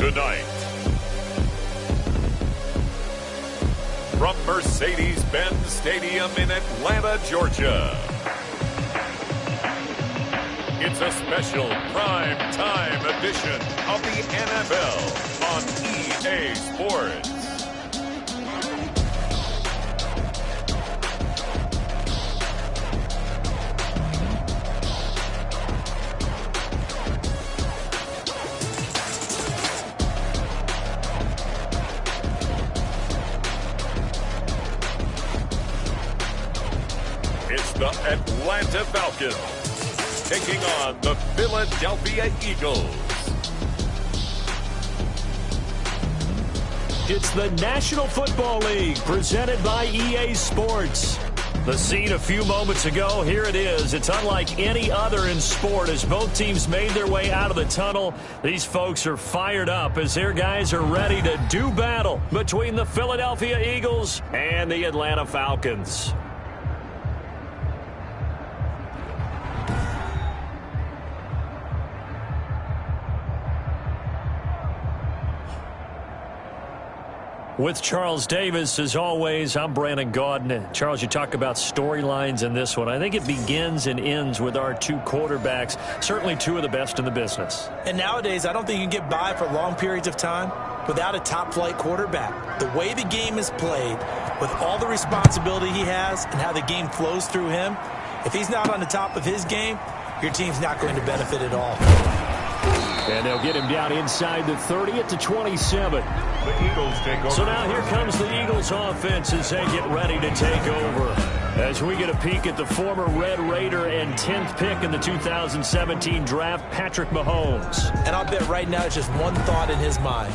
Tonight, from Mercedes-Benz Stadium in Atlanta, Georgia, it's a special prime time edition of the NFL on EA Sports. It's the Atlanta Falcons taking on the Philadelphia Eagles. It's the National Football League presented by EA Sports. The scene a few moments ago, here it is. It's unlike any other in sport as both teams made their way out of the tunnel. These folks are fired up as their guys are ready to do battle between the Philadelphia Eagles and the Atlanta Falcons. With Charles Davis, as always, I'm Brandon Gaudin. Charles, you talk about storylines in this one. I think it begins and ends with our two quarterbacks, certainly two of the best in the business. And nowadays, I don't think you can get by for long periods of time without a top-flight quarterback. The way the game is played, with all the responsibility he has and how the game flows through him, if he's not on the top of his game, your team's not going to benefit at all. And they'll get him down inside the 30 at the 27. The Eagles take over. So now here comes the Eagles offense as they get ready to take over. As we get a peek at the former Red Raider and 10th pick in the 2017 draft, Patrick Mahomes. And I'll bet right now it's just one thought in his mind.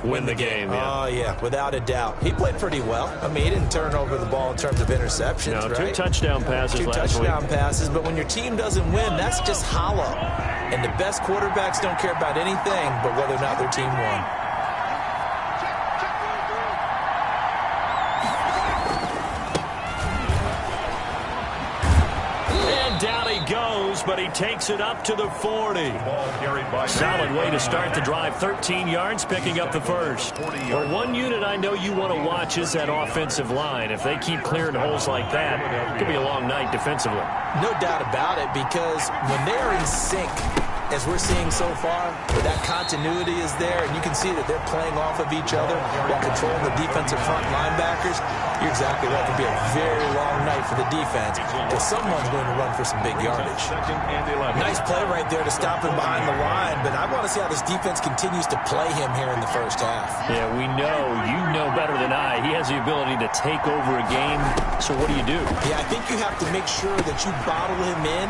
Win the game, yeah. Oh, yeah, without a doubt. He played pretty well. I mean, he didn't turn over the ball in terms of interceptions, no, right? Two touchdown passes last week. Two touchdown passes, but when your team doesn't win, that's just hollow. And the best quarterbacks don't care about anything but whether or not their team won. Down he goes, but he takes it up to the 40. Solid way to start the drive. 13 yards, picking up the first. Well, one unit I know you want to watch is that offensive line. If they keep clearing holes like that, it could be a long night defensively. No doubt about it, because when they're in sync, as we're seeing so far, where that continuity is there, and you can see that they're playing off of each other while controlling the defensive front linebackers, you're exactly right. It could be a very long night for the defense because someone's going to run for some big yardage. Nice play right there to stop him behind the line, but I want to see how this defense continues to play him here in the first half. Yeah, we know. You know better than I. He has the ability to take over a game, so what do? Yeah, I think you have to make sure that you bottle him in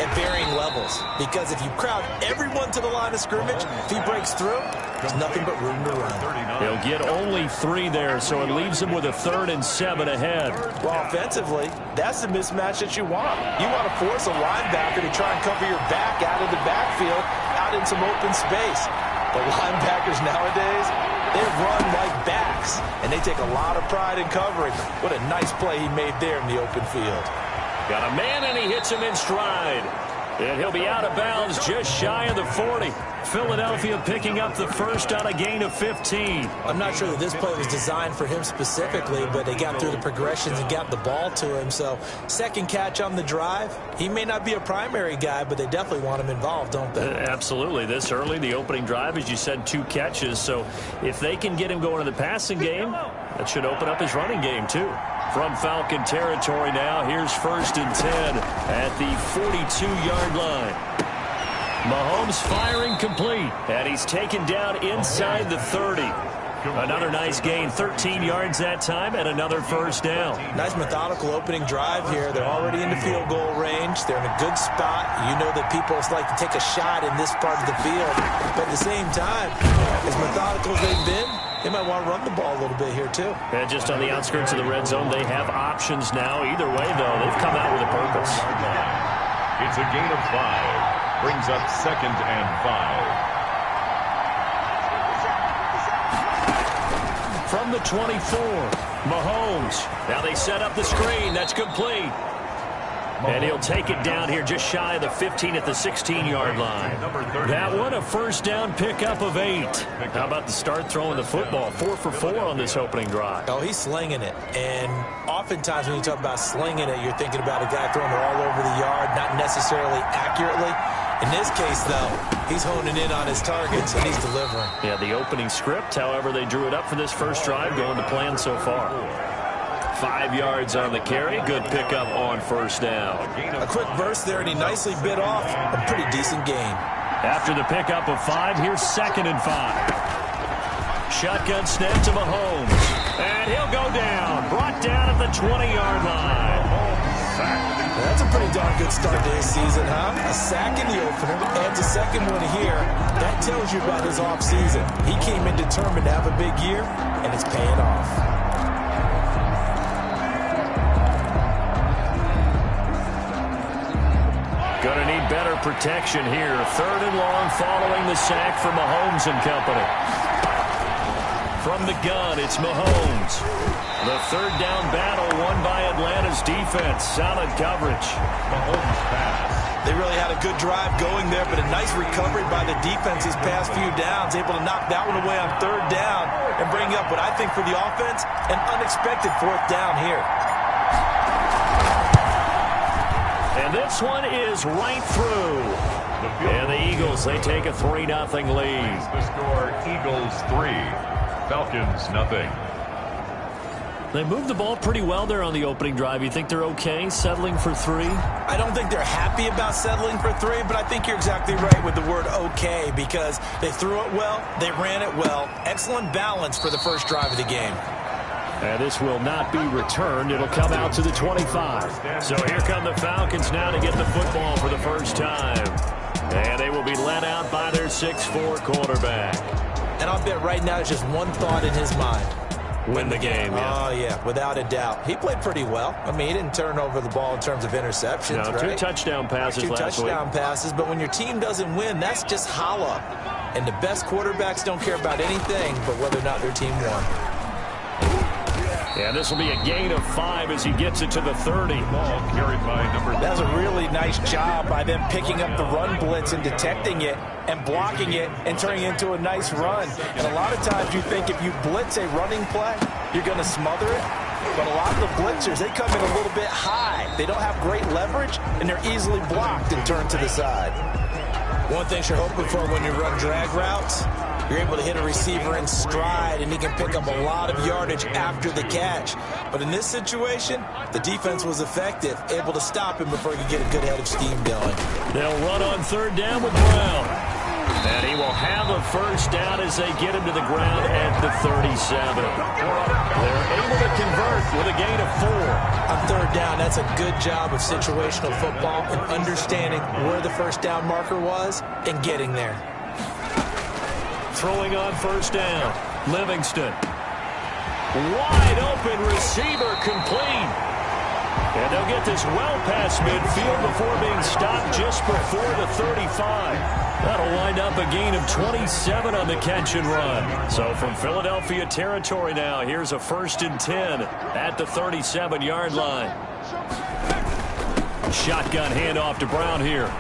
at varying levels, because if you crowd everyone to the line of scrimmage, if he breaks through, there's nothing but room to run. He'll get only 3 there, so it leaves him with a 3rd and 7 ahead. Well, offensively, that's the mismatch that you want. You want to force a linebacker to try and cover your back out of the backfield, out in some open space. The linebackers nowadays, they run like backs, and they take a lot of pride in covering. What a nice play he made there in the open field. Got a man, and he hits him in stride. And he'll be out of bounds just shy of the 40. Philadelphia picking up the first on a gain of 15. I'm not sure that this play was designed for him specifically, but they got through the progressions and got the ball to him. So second catch on the drive. He may not be a primary guy, but they definitely want him involved, don't they? Absolutely. This early, the opening drive, as you said, 2 catches. So if they can get him going in the passing game, that should open up his running game too. From Falcon territory now, here's 1st and 10 at the 42-yard line. Mahomes firing complete, and he's taken down inside the 30. Another nice gain, 13 yards that time, and another first down. Nice methodical opening drive here. They're already in the field goal range. They're in a good spot. You know that people like to take a shot in this part of the field. But at the same time, as methodical as they've been, they might want to run the ball a little bit here, too. And just on the outskirts of the red zone, they have options now. Either way, though, they've come out with a purpose. It's a gain of 5. Brings up 2nd and 5. From the 24, Mahomes. Now they set up the screen. That's complete. And he'll take it down here just shy of the 15 at the 16-yard line. That one, a first down pickup of 8. How about the start throwing the football? 4 for 4 on this opening drive. Oh, he's slinging it. And oftentimes when you talk about slinging it, you're thinking about a guy throwing it all over the yard, not necessarily accurately. In this case, though, he's honing in on his targets, and he's delivering. Yeah, the opening script, however, they drew it up for this first drive, going to plan so far. 5 yards on the carry. Good pickup on first down. A quick burst there, and he nicely bit off a pretty decent gain. After the pickup of 5, here's 2nd and 5. Shotgun snap to Mahomes. And he'll go down. Brought down at the 20-yard line. That's a pretty darn good start to his season, huh? A sack in the opener, adds a second one here. That tells you about his offseason. He came in determined to have a big year, and it's paying off. Gonna need better protection here. 3rd and long following the sack for Mahomes and company. From the gun, it's Mahomes. The 3rd down battle won by Atlanta's defense. Solid coverage. Mahomes pass. They really had a good drive going there, but a nice recovery by the defense these past few downs. Able to knock that one away on 3rd down and bring up what I think for the offense, an unexpected 4th down here. And this one is right through. And the Eagles, they take a 3-0 lead. The score, Eagles 3, Falcons 0. They moved the ball pretty well there on the opening drive. You think they're okay settling for 3? I don't think they're happy about settling for 3, but I think you're exactly right with the word okay, because they threw it well, they ran it well. Excellent balance for the first drive of the game. And this will not be returned. It'll come out to the 25. So here come the Falcons now to get the football for the first time. And they will be led out by their 6'4" quarterback. And I'll bet right now it's just one thought in his mind. Win the game, yeah. Oh, yeah, without a doubt. He played pretty well. I mean, he didn't turn over the ball in terms of interceptions, no, 2 touchdown passes last week. 2 touchdown passes, but when your team doesn't win, that's just hollow. And the best quarterbacks don't care about anything but whether or not their team won. And this will be a gain of 5 as he gets it to the 30. Ball carried by number 9. That was a really nice job by them picking up the run blitz and detecting it and blocking it and turning it into a nice run. And a lot of times you think if you blitz a running play, you're going to smother it. But a lot of the blitzers, they come in a little bit high. They don't have great leverage, and they're easily blocked and turned to the side. One thing you're hoping for when you run drag routes, you're able to hit a receiver in stride, and he can pick up a lot of yardage after the catch. But in this situation, the defense was effective, able to stop him before he could get a good head of steam going. They'll run on 3rd down with Brown. And he will have a first down as they get him to the ground at the 37. They're able to convert with a gain of 4. On 3rd down, that's a good job of situational football and understanding where the first down marker was and getting there. Throwing on 1st down, Livingston. Wide open receiver complete. And they'll get this well past midfield before being stopped just before the 35. That'll wind up a gain of 27 on the catch and run. So from Philadelphia territory now, here's a 1st and 10 at the 37-yard line. Shotgun handoff to Brown here.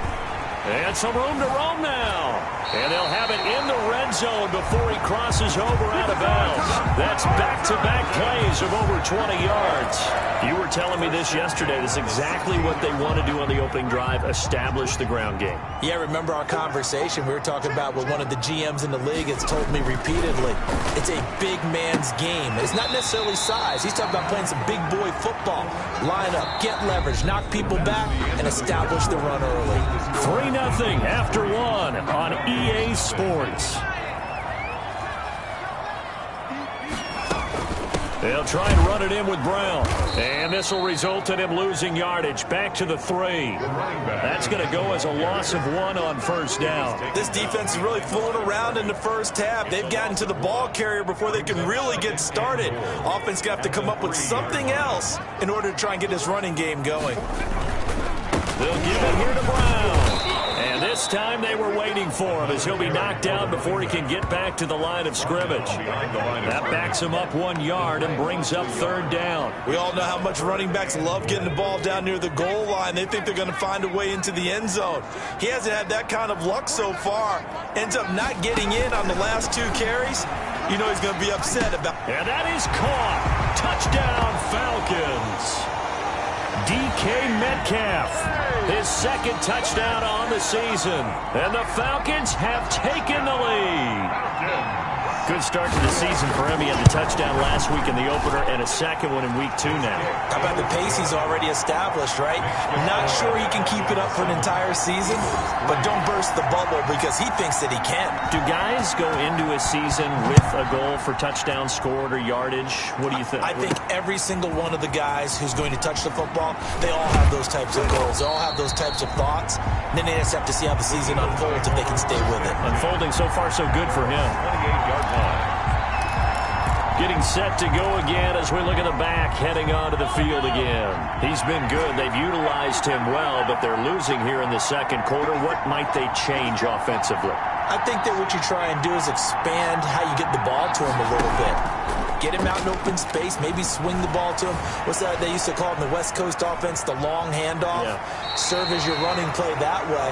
And some room to roam now. And they'll have it in the red zone before he crosses over out of bounds. That's back-to-back plays of over 20 yards. You were telling me this yesterday. This is exactly what they want to do on the opening drive, establish the ground game. Yeah, remember our conversation we were talking about with one of the GMs in the league has told me repeatedly, it's a big man's game. It's not necessarily size. He's talking about playing some big boy football. Line up, get leverage, knock people back, and establish the run early. 3-0 after 1 on EA Sports. They'll try and run it in with Brown. And this will result in him losing yardage back to the 3. That's going to go as a loss of 1 on 1st down. This defense is really fooling around in the first half. They've gotten to the ball carrier before they can really get started. Offense got to come up with something else in order to try and get this running game going. They'll give it here to Brown. And This time they were waiting for him as he'll be knocked down before he can get back to the line of scrimmage. That backs him up 1 yard and brings up 3rd down. We all know how much running backs love getting the ball down near the goal line. They think they're going to find a way into the end zone. He hasn't had that kind of luck so far. Ends up not getting in on the last 2 carries. You know he's going to be upset about. And that is caught. Touchdown, Falcons. DK Metcalf, his 2nd touchdown on the season. And the Falcons have taken the lead. Good start to the season for him. He had the touchdown last week in the opener and a 2nd one in week 2 now. How about the pace he's already established, right? Not sure he can keep it up for an entire season, but don't burst the bubble because he thinks that he can. Do guys go into a season with a goal for touchdown scored or yardage? What do you think? I think every single one of the guys who's going to touch the football, they all have those types of goals. They all have those types of thoughts. And then they just have to see how the season unfolds if they can stay with it. Unfolding so far so good for him. 28-yard line. Getting set to go again as we look at the back, heading onto the field again. He's been good. They've utilized him well, but they're losing here in the 2nd quarter. What might they change offensively? I think that what you try and do is expand how you get the ball to him a little bit. Get him out in open space, maybe swing the ball to him. What's that they used to call it in the West Coast offense, the long handoff? Yeah. Serve as your running play that way,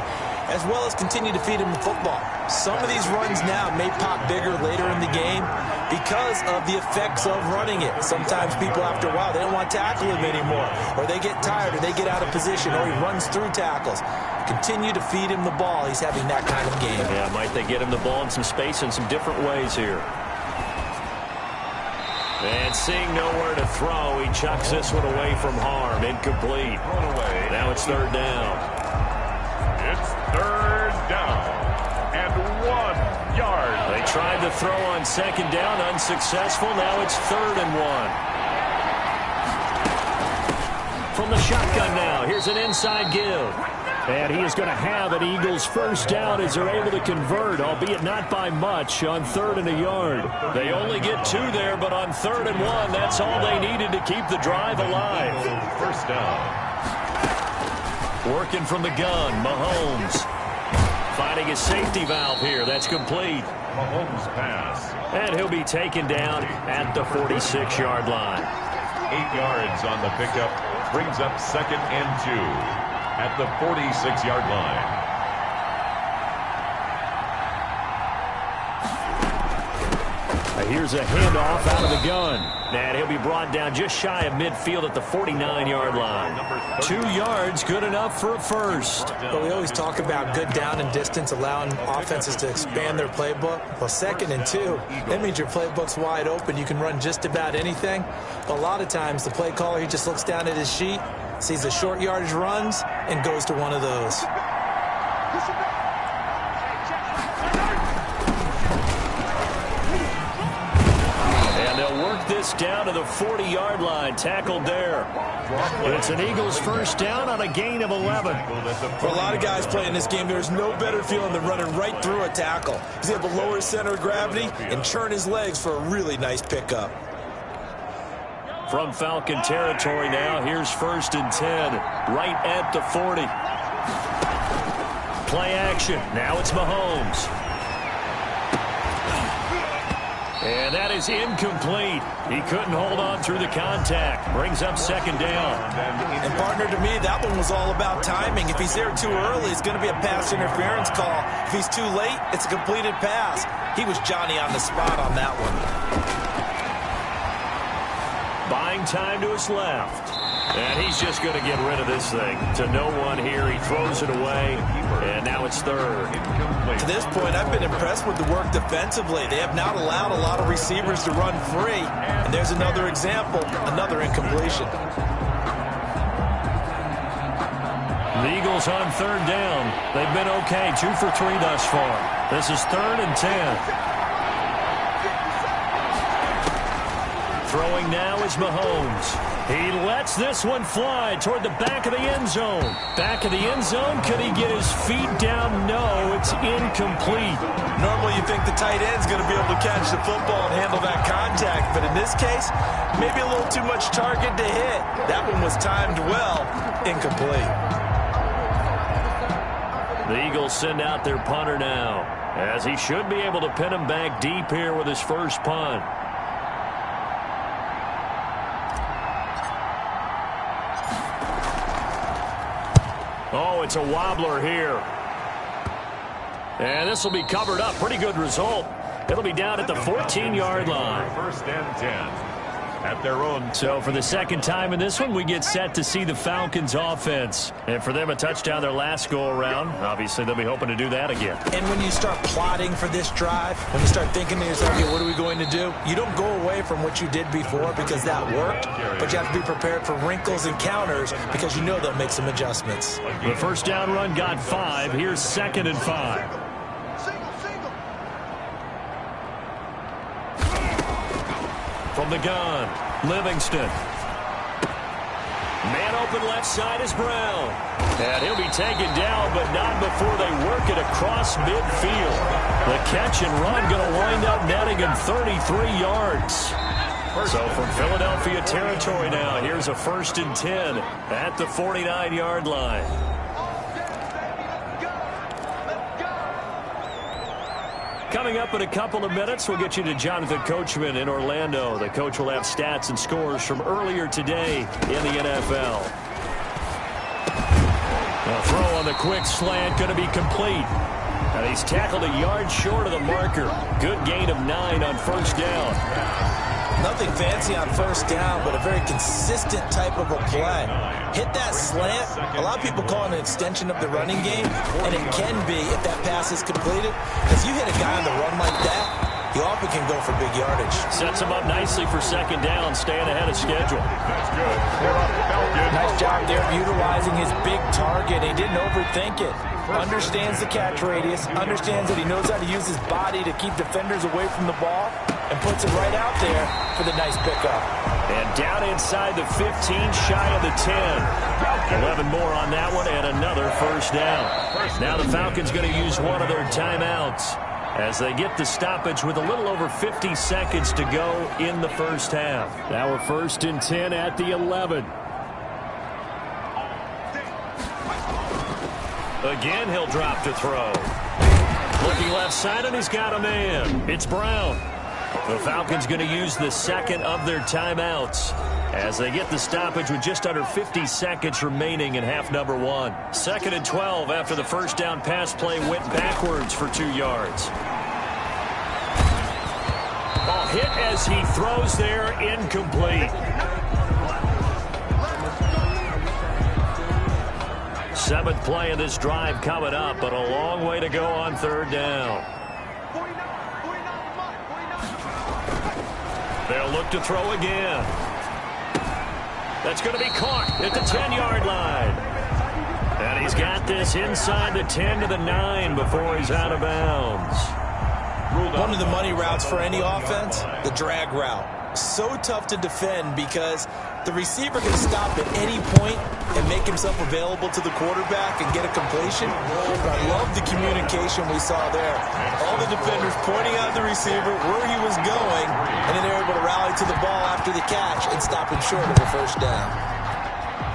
as well as continue to feed him the football. Some of these runs now may pop bigger later in the game because of the effects of running it. Sometimes people, after a while, they don't want to tackle him anymore, or they get tired, or they get out of position, or he runs through tackles. Continue to feed him the ball. He's having that kind of game. Yeah, might they get him the ball in some space in some different ways here. And seeing nowhere to throw, he chucks this one away from harm. Incomplete. Now it's 3rd down. It's 3rd down and 1 yard. They tried to throw on 2nd down, unsuccessful. Now it's 3rd and 1. From the shotgun now, here's an inside give. And he is going to have an Eagles 1st down as they're able to convert, albeit not by much, on 3rd and a yard. They only get 2 there, but on 3rd and 1, that's all they needed to keep the drive alive. 1st down. Working from the gun, Mahomes. Finding a safety valve here. That's complete. Mahomes pass. And he'll be taken down at the 46-yard line. 8 yards on the pickup. Brings up 2nd and 2. At the 46-yard line. Here's a handoff out of the gun. And he'll be brought down just shy of midfield at the 49-yard line. 2 yards, good enough for a 1st. But we always talk about good down and distance, allowing offenses to expand their playbook. Well, 2nd and 2, that means your playbook's wide open. You can run just about anything. But a lot of times, the play caller, he just looks down at his sheet, sees the short yardage runs, and goes to one of those. And they'll work this down to the 40-yard line, tackled there. It's an Eagles 1st down on a gain of 11. For a lot of guys playing this game, there's no better feeling than running right through a tackle. He's able to lower his center of gravity and churn his legs for a really nice pickup. From Falcon territory now, here's 1st and 10, right at the 40. Play action. Now it's Mahomes. And that is incomplete. He couldn't hold on through the contact. Brings up 2nd down. And partner, to me, that one was all about timing. If he's there too early, it's going to be a pass interference call. If he's too late, it's a completed pass. He was Johnny on the spot on that one. Buying time to his left. And he's just going to get rid of this thing. To no one here. He throws it away. And now it's 3rd. To this point, I've been impressed with the work defensively. They have not allowed a lot of receivers to run free. And there's another example, another incompletion. The Eagles on 3rd down. They've been okay. 2 for 3 thus far. This is 3rd and 10. Throwing now is Mahomes. He lets this one fly toward the back of the end zone. Back of the end zone. Could he get his feet down? No, it's incomplete. Normally you think the tight end's going to be able to catch the football and handle that contact. But in this case, maybe a little too much target to hit. That one was timed well. Incomplete. The Eagles send out their punter now, as he should be able to pin him back deep here with his first punt. Oh, it's a wobbler here. And this will be covered up. Pretty good result. It'll be down at the 14-yard line. First and 10. At their own. So for the second time in this one, we get set to see the Falcons offense. And for them, a touchdown their last go-around. Obviously, they'll be hoping to do that again. And when you start plotting for this drive, when you start thinking to yourself, okay, what are we going to do? You don't go away from what you did before because that worked, but you have to be prepared for wrinkles and counters because you know they'll make some adjustments. The first down run got 5. Here's 2nd and 5. From the gun, Livingston. Man open left side is Brown. And he'll be taken down, but not before they work it across midfield. The catch and run going to wind up netting him 33 yards. So from Philadelphia territory now, here's a 1st and 10 at the 49-yard line. Coming up in a couple of minutes, we'll get you to Jonathan Coachman in Orlando. The coach will have stats and scores from earlier today in the NFL. A throw on the quick slant going to be complete. And he's tackled a yard short of the marker. Good gain of 9 on first down. Nothing fancy on first down, but a very consistent type of a play. Hit that slant. A lot of people call it an extension of the running game, and it can be if that pass is completed. If you hit a guy on the run like that, you often can go for big yardage. Sets him up nicely for second down, staying ahead of schedule. That's good. Nice job there of utilizing his big target. He didn't overthink it. Understands the catch radius, understands that he knows how to use his body to keep defenders away from the ball, and puts it right out there for the nice pickup. And down inside the 15, shy of the 10. 11 more on that one, and another first down. Now the Falcons going to use one of their timeouts as they get the stoppage with a little over 50 seconds to go in the first half. Now we're 1st and 10 at the 11. Again, he'll drop to throw. Looking left side, and he's got a man. It's Brown. The Falcons going to use the second of their timeouts as they get the stoppage with just under 50 seconds remaining in half number 1. 2nd and 12 after the first down pass play went backwards for 2 yards. Ball hit as he throws there, incomplete. 7th play of this drive coming up, but a long way to go on 3rd down. They'll look to throw again. That's going to be caught at the 10-yard line. And he's got this inside the 10 to the 9 before he's out of bounds. One of the money routes for any offense, the drag route. So tough to defend because the receiver can stop at any point and make himself available to the quarterback and get a completion. But I love the communication we saw there. All the defenders pointing out the receiver where he was going, and then they're able to rally to the ball after the catch and stop him short of a first down.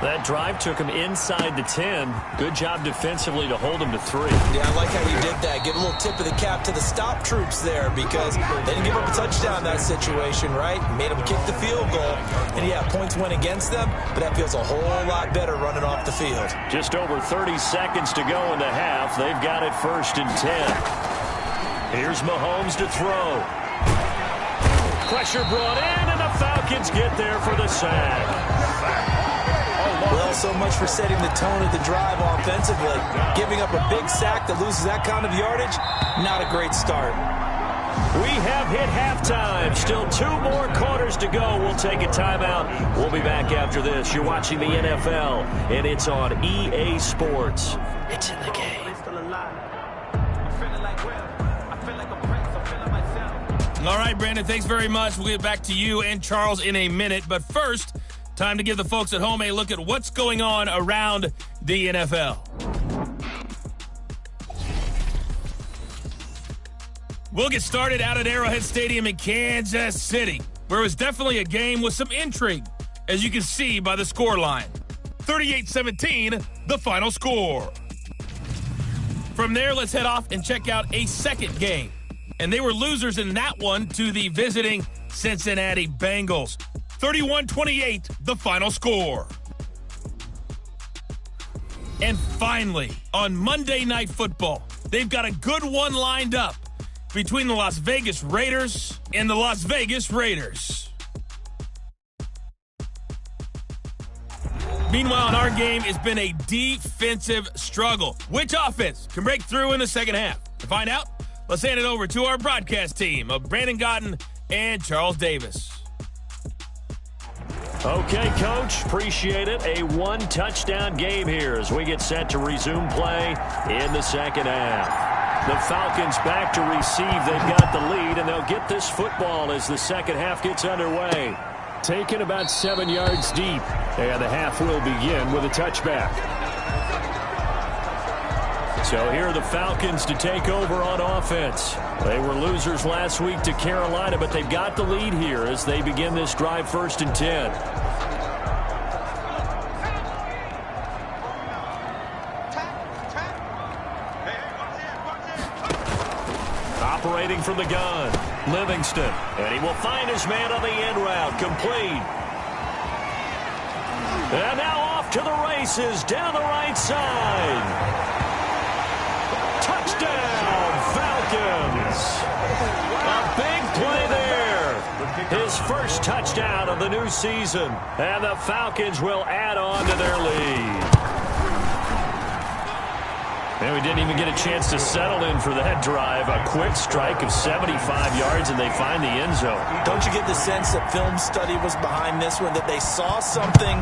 That drive took him inside the 10. Good job defensively to hold him to 3. Yeah, I like how you did that. Give a little tip of the cap to the stop troops there because they didn't give up a touchdown in that situation, right? Made them kick the field goal. And, yeah, points went against them, but that feels a whole lot better running off the field. Just over 30 seconds to go in the half. They've got it 1st and 10. Here's Mahomes to throw. Pressure brought in, and the Falcons get there for the sack. Well, so much for setting the tone of the drive offensively. Giving up a big sack that loses that kind of yardage, not a great start. We have hit halftime. Still 2 more quarters to go. We'll take a timeout. We'll be back after this. You're watching the NFL, and it's on EA Sports. It's in the game. All right, Brandon, thanks very much. We'll get back to you and Charles in a minute. But first, time to give the folks at home a look at what's going on around the NFL. We'll get started out at Arrowhead Stadium in Kansas City, where it was definitely a game with some intrigue, as you can see by the scoreline. 38-17, the final score. From there, let's head off and check out a second game. And they were losers in that one to the visiting Cincinnati Bengals. 31-28, the final score. And finally, on Monday Night Football, they've got a good one lined up between the Las Vegas Raiders and the Las Vegas Raiders. Meanwhile, in our game, it's been a defensive struggle. Which offense can break through in the second half? To find out, let's hand it over to our broadcast team of Brandon Gotten and Charles Davis. Okay, Coach, appreciate it. A one-touchdown game here as we get set to resume play in the second half. The Falcons back to receive. They've got the lead, and they'll get this football as the second half gets underway. Taken about 7 yards deep, and the half will begin with a touchback. So here are the Falcons to take over on offense. They were losers last week to Carolina, but they've got the lead here as they begin this drive 1st and 10. Operating from the gun, Livingston. And he will find his man on the end route, complete. And now off to the races down the right side. Touchdown, Falcons! A big play there. His first touchdown of the new season. And the Falcons will add on to their lead. And we didn't even get a chance to settle in for that drive. A quick strike of 75 yards, and they find the end zone. Don't you get the sense that film study was behind this one, that they saw something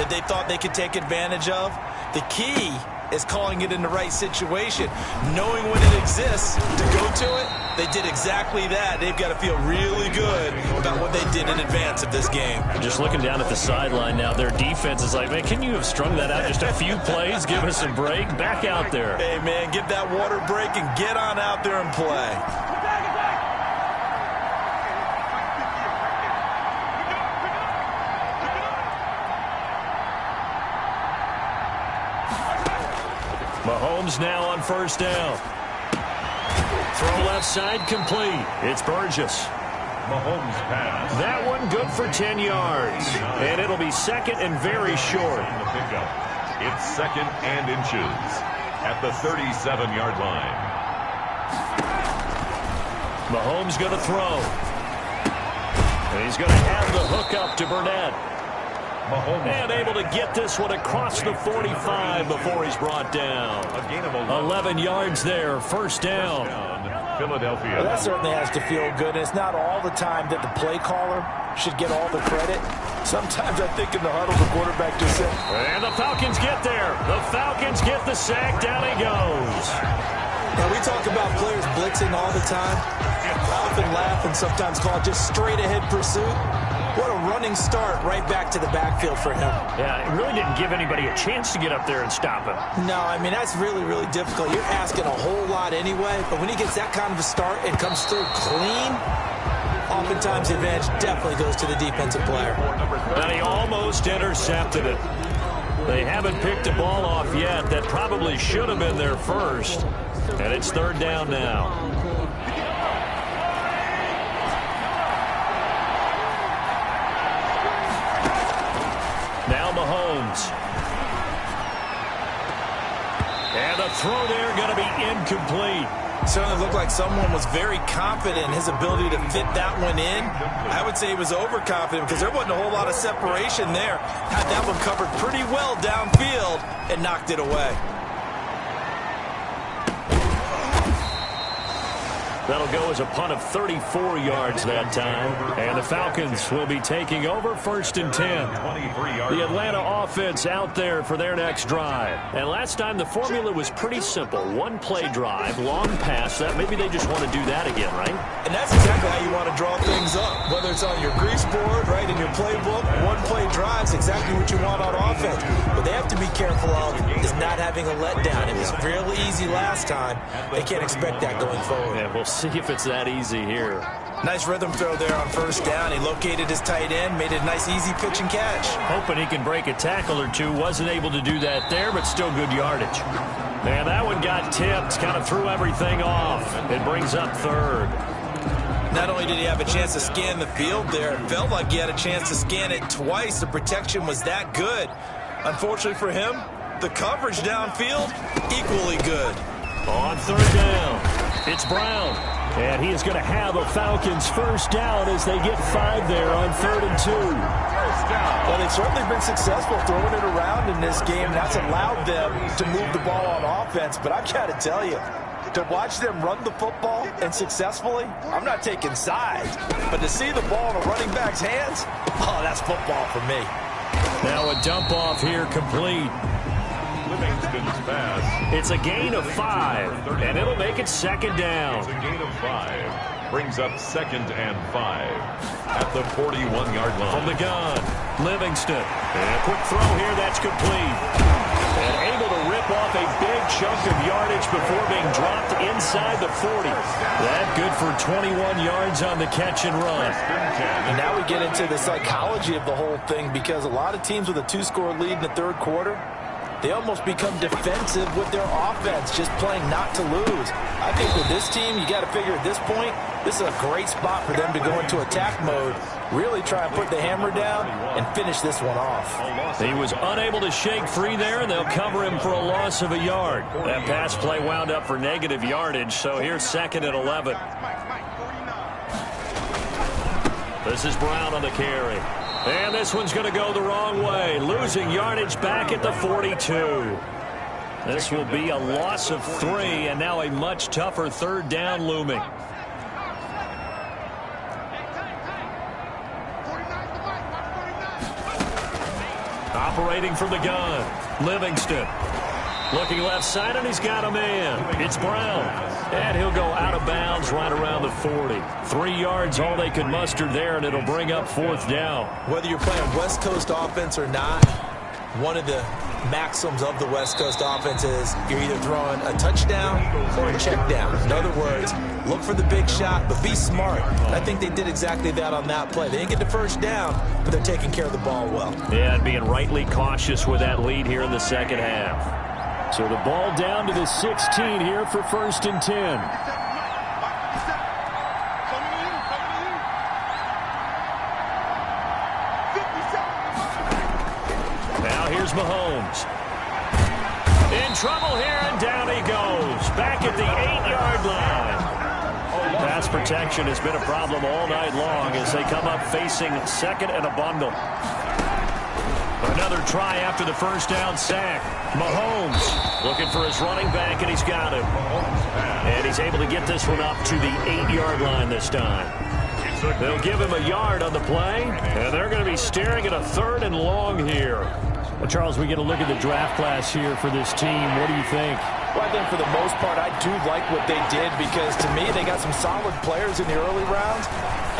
that they thought they could take advantage of? The key is calling it in the right situation, knowing when it exists to go to it. They did exactly that. They've got to feel really good about what they did in advance of this game. Just looking down at the sideline now, their defense is like, man, can you have strung that out just a few plays? Give us a break. Back out there. Hey, man, get that water break and get on out there and play. Mahomes now on 1st down. Throw left side complete. It's Burgess. Mahomes pass. That one good for 10 yards. And it'll be second and very short. It's 2nd and inches at the 37-yard line. Mahomes going to throw. And he's going to have the hook up to Burnett. And able to get this one across the 45 before he's brought down. 11 yards there, 1st down. Philadelphia. Well, that certainly has to feel good. It's not all the time that the play caller should get all the credit. Sometimes I think in the huddle the quarterback just said. And the Falcons get there. The Falcons get the sack. Down he goes. Now, we talk about players blitzing all the time. Often laugh and sometimes call it just straight ahead pursuit. What a running start right back to the backfield for him. Yeah, it really didn't give anybody a chance to get up there and stop him. No, I mean, that's really, really difficult. You're asking a whole lot anyway, but when he gets that kind of a start and comes through clean, oftentimes the advantage definitely goes to the defensive player. And he almost intercepted it. They haven't picked a ball off yet. That probably should have been their first. And it's 3rd down now. Now Mahomes. And the throw there going to be incomplete. Certainly looked like someone was very confident in his ability to fit that one in. I would say he was overconfident because there wasn't a whole lot of separation there. Had that one covered pretty well downfield and knocked it away. That'll go as a punt of 34 yards that time. And the Falcons will be taking over 1st and 10. The Atlanta offense out there for their next drive. And last time the formula was pretty simple. One play drive, long pass. That maybe they just want to do that again, right? And that's exactly how you want to draw things up. Whether it's on your grease board, right, in your playbook, one play drive's exactly what you want on offense. What they have to be careful of is not having a letdown. It was really easy last time. They can't expect that going forward. Yeah, we'll see if it's that easy here. Nice rhythm throw there on 1st down. He located his tight end, made it a nice easy pitch and catch. Hoping he can break a tackle or two. Wasn't able to do that there, but still good yardage. And that one got tipped, kind of threw everything off. It brings up third. Not only did he have a chance to scan the field there, it felt like he had a chance to scan it twice. The protection was that good. Unfortunately for him, the coverage downfield, equally good. On third down, it's Brown. And he is going to have a Falcons first down as they get 5 there on 3rd and 2. Well, they've certainly been successful throwing it around in this game. That's allowed them to move the ball on offense. But I've got to tell you, to watch them run the football and successfully, I'm not taking sides. But to see the ball in a running back's hands, oh, that's football for me. Now a dump off here complete. Pass. It's a gain of 5, and it'll make it 2nd down. It's a gain of 5. Brings up 2nd and 5 at the 41-yard line. From the gun, Livingston. And a quick throw here, that's complete. And able to rip off a big chunk of yardage before being dropped inside the 40. That good for 21 yards on the catch and run. And now we get into the psychology of the whole thing, because a lot of teams with a 2-score lead in the 3rd quarter, they almost become defensive with their offense, just playing not to lose. I think with this team, you got to figure at this point, this is a great spot for them to go into attack mode, really try and put the hammer down and finish this one off. He was unable to shake free there, and they'll cover him for a loss of a yard. That pass play wound up for negative yardage, so here's 2nd and 11. This is Brown on the carry. And this one's going to go the wrong way, losing yardage back at the 42. This will be a loss of 3, and now a much tougher 3rd down looming. Operating from the gun, Livingston. Looking left side, and he's got a man. It's Brown. And he'll go out of bounds right around the 40. 3 yards, all they could muster there, and it'll bring up 4th down. Whether you're playing West Coast offense or not, one of the maxims of the West Coast offense is you're either throwing a touchdown or a check down. In other words, look for the big shot, but be smart. And I think they did exactly that on that play. They didn't get the first down, but they're taking care of the ball well. Yeah, and being rightly cautious with that lead here in the 2nd half. So the ball down to the 16 here for 1st and 10. Now here's Mahomes. In trouble here, and down he goes. Back at the 8-yard line. Pass protection has been a problem all night long as they come up facing 2nd and a bundle. Another try after the first down sack. Mahomes looking for his running back, and he's got him. And he's able to get this one up to the 8-yard line this time. They'll give him a yard on the play, and they're going to be staring at a 3rd and long here. Well, Charles, we get a look at the draft class here for this team. What do you think? Well, I think for the most part, I do like what they did, because to me, they got some solid players in the early rounds.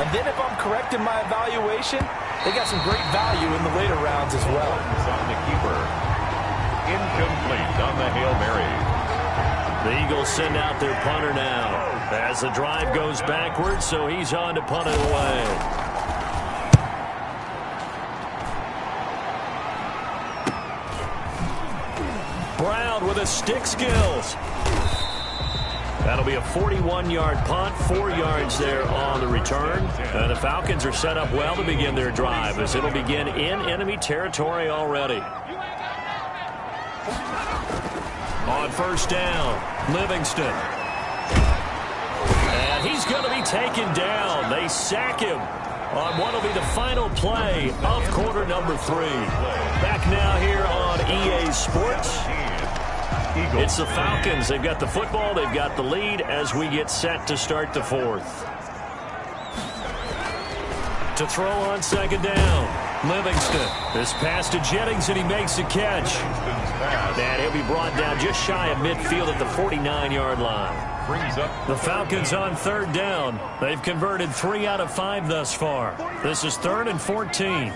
And then if I'm correct in my evaluation, they got some great value in the later rounds as well. On the keeper. Incomplete on the Hail Mary. The Eagles send out their punter now as the drive goes backwards, so he's on to punt it away. Brown with his stick skills. That'll be a 41-yard punt, 4 yards there on the return. And the Falcons are set up well to begin their drive, as it'll begin in enemy territory already. On first down, Livingston. And he's going to be taken down. They sack him on what will be the final play of quarter number 3. Back now here on EA Sports. It's the Falcons. They've got the football. They've got the lead as we get set to start the 4th. To throw on 2nd down, Livingston. This pass to Jennings, and he makes a catch. And he'll be brought down just shy of midfield at the 49-yard line. The Falcons on 3rd down. They've converted 3 out of 5 thus far. This is 3rd and 14.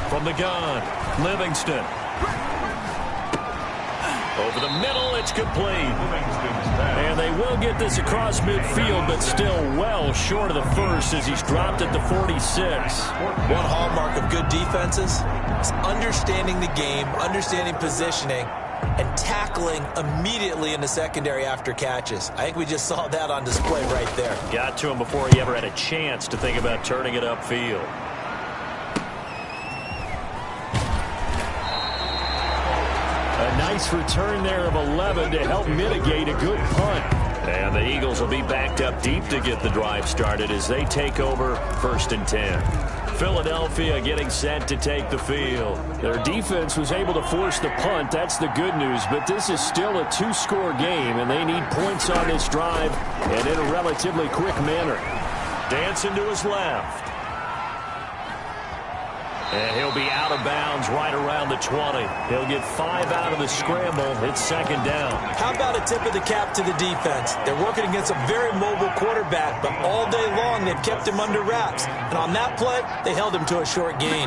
From the gun, Livingston. Over the middle, it's complete. And they will get this across midfield, but still well short of the first as he's dropped at the 46. One hallmark of good defenses is understanding the game, understanding positioning, and tackling immediately in the secondary after catches. I think we just saw that on display right there. Got to him before he ever had a chance to think about turning it upfield. A nice return there of 11 to help mitigate a good punt. And the Eagles will be backed up deep to get the drive started as they take over 1st and 10. Philadelphia getting set to take the field. Their defense was able to force the punt. That's the good news. But this is still a 2-score game, and they need points on this drive and in a relatively quick manner. Dancing to his left. And he'll be out of bounds right around the 20. He'll get 5 out of the scramble. It's 2nd down. How about a tip of the cap to the defense? They're working against a very mobile quarterback, but all day long they've kept him under wraps. And on that play, they held him to a short gain.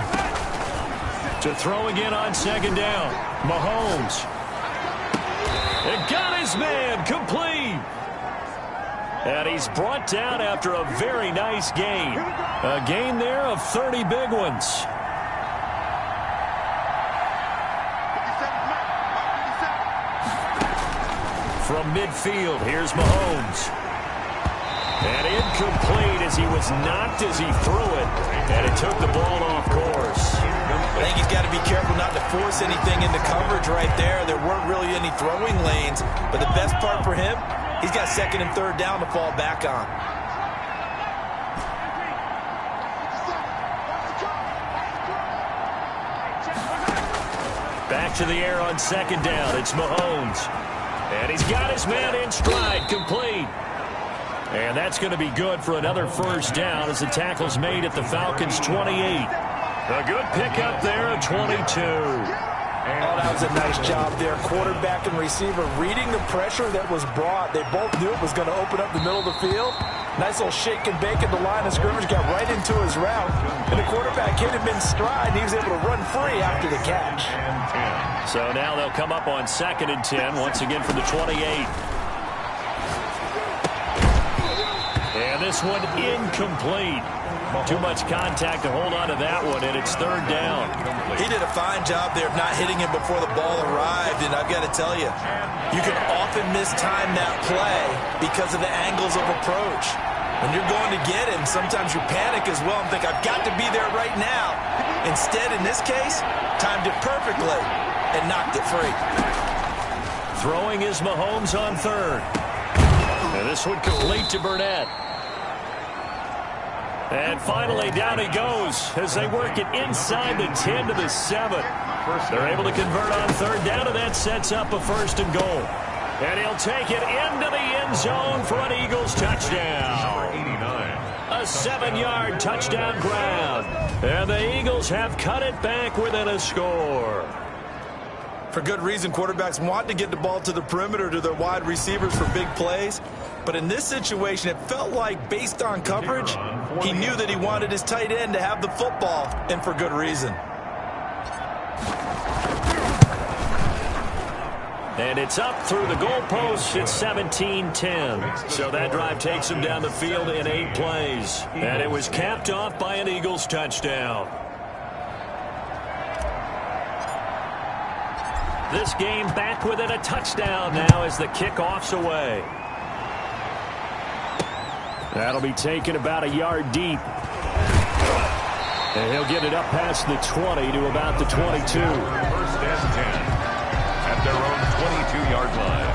To throw again on 2nd down. Mahomes. And got his man complete. And he's brought down after a very nice gain. A gain there of 30 big ones. From midfield, here's Mahomes. And incomplete as he was knocked as he threw it. And it took the ball off course. I think he's got to be careful not to force anything into coverage right there. There weren't really any throwing lanes. But the best part for him, he's got 2nd and 3rd down to fall back on. Back to the air on 2nd down. It's Mahomes. And he's got his man in stride, complete. And that's going to be good for another 1st down as the tackle's made at the Falcons' 28. A good pickup there at 22. Oh, that was a nice job there. Quarterback and receiver reading the pressure that was brought. They both knew it was going to open up the middle of the field. Nice little shake and bake at the line of scrimmage. Got right into his route. And the quarterback hit him in stride. And he was able to run free after the catch. So now they'll come up on 2nd and 10. Once again from the 28. And this one incomplete. Too much contact to hold on to that one, and it's 3rd down. He did a fine job there of not hitting him before the ball arrived, and I've got to tell you, you can often mistime that play because of the angles of approach. When you're going to get him, sometimes you panic as well and think, I've got to be there right now. Instead, in this case, timed it perfectly and knocked it free. Throwing is Mahomes on 3rd. And this one complete to Burnett. And finally, down he goes as they work it inside the 10 to the 7. They're able to convert on 3rd down, and that sets up a 1st and goal. And he'll take it into the end zone for an Eagles touchdown. A 7-yard touchdown grab. And the Eagles have cut it back within a score. For good reason, quarterbacks want to get the ball to the perimeter to their wide receivers for big plays. But in this situation, it felt like, based on coverage, he knew that he wanted his tight end to have the football, and for good reason. And it's up through the goalposts. It's 17-10. So that drive takes him down the field in 8 plays. And it was capped off by an Eagles touchdown. This game back within a touchdown now as the kickoff's away. That'll be taken about a yard deep. And he'll get it up past the 20 to about the 22. 1st and 10 at their own 22-yard line.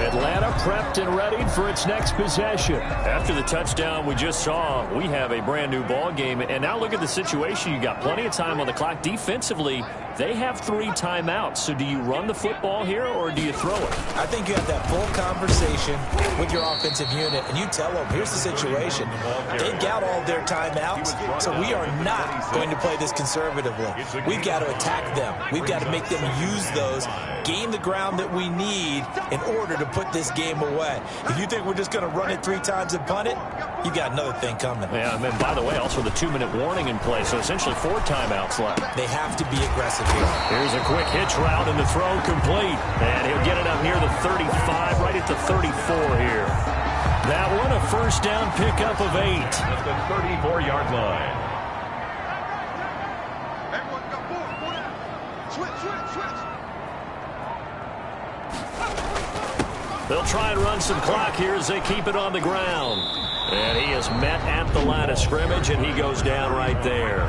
Atlanta prepped and ready for its next possession. After the touchdown we just saw, we have a brand new ball game. And now look at the situation. You got plenty of time on the clock. Defensively, they have 3 timeouts. So do you run the football here or do you throw it? I think you have that full conversation with your offensive unit, and you tell them, here's the situation. They've got all their timeouts, so we are not going to play this conservatively. We've got to attack them. We've got to make them use those, gain the ground that we need in order to to put this game away. If you think we're just going to run it 3 times and punt it, you got another thing coming. Yeah, and then, by the way, also the 2-minute warning in play, so essentially 4 timeouts left. They have to be aggressive here. Here's a quick hitch route, and the throw complete. And he'll get it up near the 35, right at the 34 here. That one, a first down pickup of 8. At the 34-yard line. They'll try and run some clock here as they keep it on the ground. And he is met at the line of scrimmage, and he goes down right there.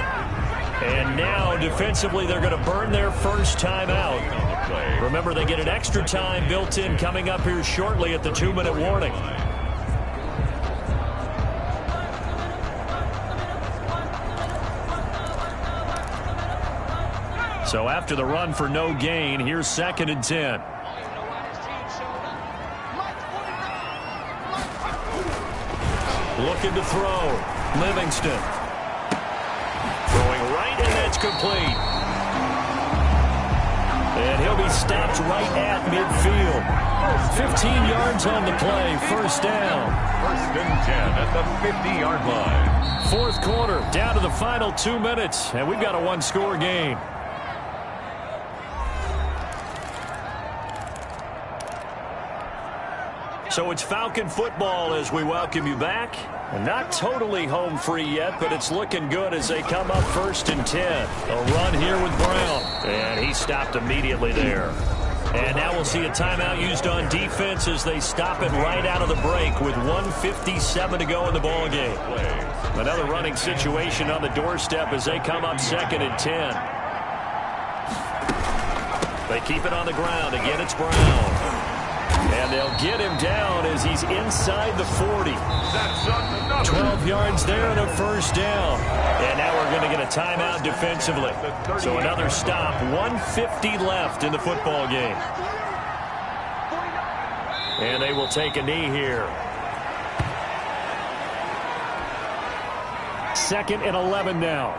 And now, defensively, they're going to burn their first timeout. Remember, they get an extra time built in coming up here shortly at the 2-minute warning. So after the run for no gain, here's 2nd and 10. Looking to throw. Livingston. Throwing right, and that's complete. And he'll be stopped right at midfield. 15 yards on the play. First down. 1st and 10 at the 50-yard line. 4th quarter, down to the final 2 minutes, and we've got a 1-score game. So it's Falcon football as we welcome you back. And not totally home free yet, but it's looking good as they come up 1st and 10. A run here with Brown. And he stopped immediately there. And now we'll see a timeout used on defense as they stop it right out of the break with 1:57 to go in the ball game. Another running situation on the doorstep as they come up 2nd and 10. They keep it on the ground. Again, it's Brown. And they'll get him down as he's inside the 40. 12 yards there and a first down. And now we're going to get a timeout defensively. So another stop. 1:50 left in the football game. And they will take a knee here. 2nd and 11 now.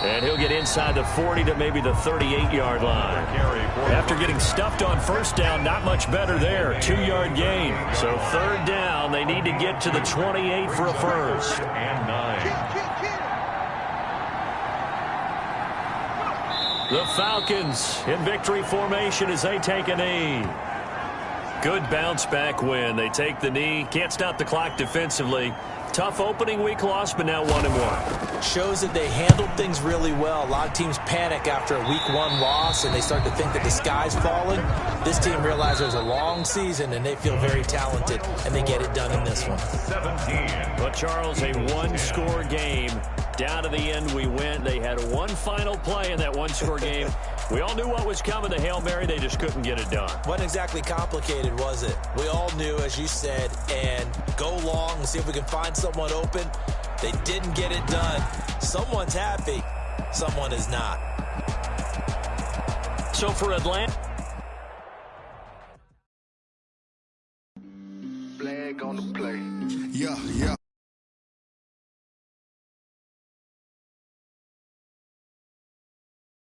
And he'll get inside the 40 to maybe the 38-yard line. After getting stuffed on first down, not much better there. 2-yard gain. So 3rd down, they need to get to the 28 for a first. And 9. The Falcons in victory formation as they take a knee. Good bounce back win. They take the knee. Can't stop the clock defensively. Tough opening week loss, but now 1-1. Shows that they handled things really well. A lot of teams panic after a week 1 loss, and they start to think that the sky's falling. This team realizes there's a long season, and they feel very talented, and they get it done in this one. 17. But, Charles, a 1-score game. Down to the end we went. They had one final play in that 1-score game. We all knew what was coming, the Hail Mary. They just couldn't get it done. Wasn't exactly complicated, was it? We all knew, as you said, and go long and see if we can find someone open. They didn't get it done. Someone's happy. Someone is not. So for Atlanta. Flag on the play. Yeah.